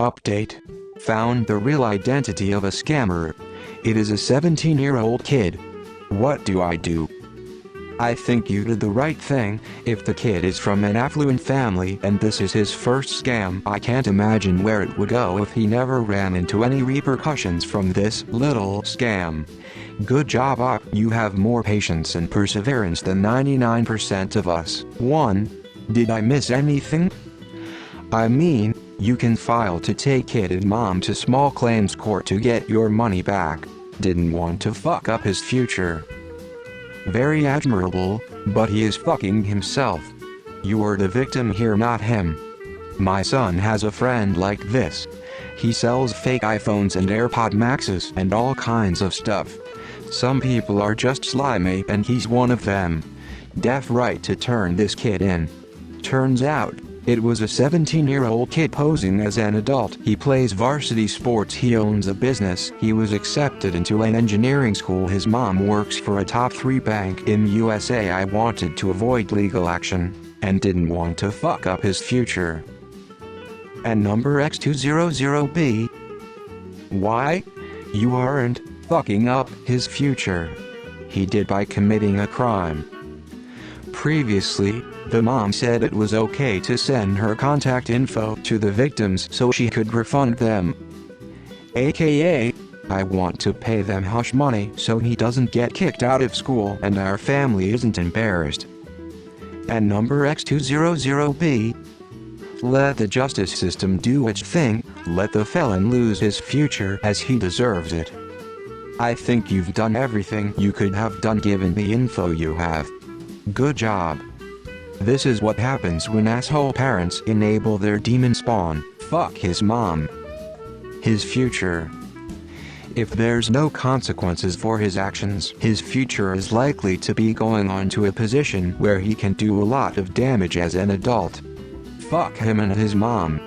Update. Found the real identity of a scammer. It is a 17-year-old kid. What do I do? I think you did the right thing. If the kid is from an affluent family and this is his first scam, I can't imagine where it would go if he never ran into any repercussions from this little scam. Good job op, you have more patience and perseverance than 99% of us. 1. Did I miss anything? I mean, you can file to take kid and mom to small claims court to get your money back. Didn't want to fuck up his future. Very admirable, but he is fucking himself. You are the victim here, not him. My son has a friend like this. He sells fake iPhones and AirPod Maxes and all kinds of stuff. Some people are just slimy and he's one of them. Def right to turn this kid in. Turns out, it was a 17-year-old kid posing as an adult. He plays varsity sports, he owns a business, he was accepted into an engineering school, his mom works for a top 3 bank in USA. I wanted to avoid legal action, and didn't want to fuck up his future. And number X200B. Why? You aren't fucking up his future. He did by committing a crime. Previously, the mom said it was okay to send her contact info to the victims so she could refund them. AKA, I want to pay them hush money so he doesn't get kicked out of school and our family isn't embarrassed. And number X200B. Let the justice system do its thing, let the felon lose his future as he deserves it. I think you've done everything you could have done given the info you have. Good job. This is what happens when asshole parents enable their demon spawn. Fuck his mom. His future. If there's no consequences for his actions, his future is likely to be going on to a position where he can do a lot of damage as an adult. Fuck him and his mom.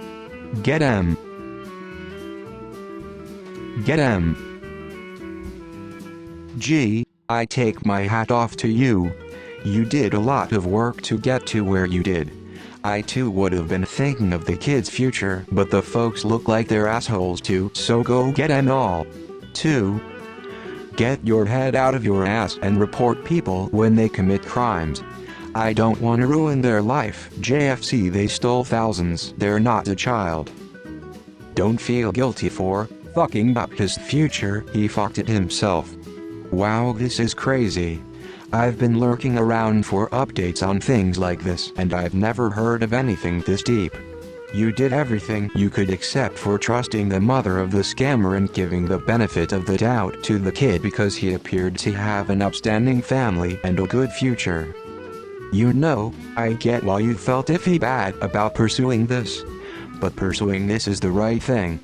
Get him. Get him. Gee, I take my hat off to you. You did a lot of work to get to where you did. I too would have been thinking of the kid's future, but the folks look like they're assholes too, so go get them all. 2. Get your head out of your ass and report people when they commit crimes. I don't want to ruin their life. JFC, they stole thousands, they're not a child. Don't feel guilty for fucking up his future, he fucked it himself. Wow, this is crazy. I've been lurking around for updates on things like this, and I've never heard of anything this deep. You did everything you could except for trusting the mother of the scammer and giving the benefit of the doubt to the kid because he appeared to have an upstanding family and a good future. You know, I get why you felt iffy bad about pursuing this. But pursuing this is the right thing.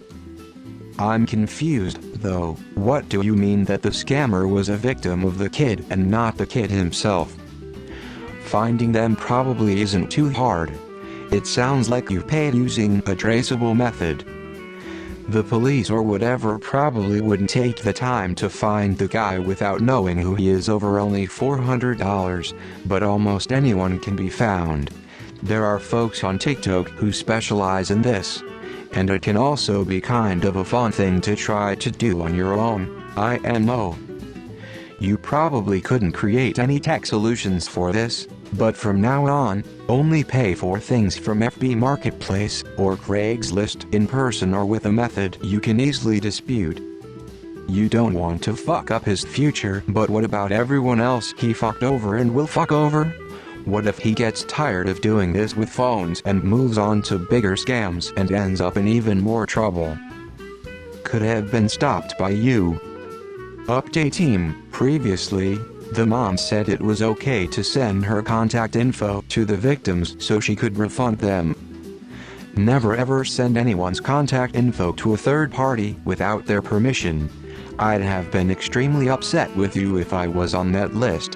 I'm confused, though. What do you mean that the scammer was a victim of the kid and not the kid himself? Finding them probably isn't too hard. It sounds like you paid using a traceable method. The police or whatever probably wouldn't take the time to find the guy without knowing who he is over only $400, but almost anyone can be found. There are folks on TikTok who specialize in this. And it can also be kind of a fun thing to try to do on your own, IMO. You probably couldn't create any tech solutions for this, but from now on, only pay for things from FB Marketplace or Craigslist in person or with a method you can easily dispute. You don't want to fuck up his future, but what about everyone else he fucked over and will fuck over? What if he gets tired of doing this with phones and moves on to bigger scams and ends up in even more trouble? Could have been stopped by you. Update team. Previously, the mom said it was okay to send her contact info to the victims so she could refund them. Never ever send anyone's contact info to a third party without their permission. I'd have been extremely upset with you if I was on that list.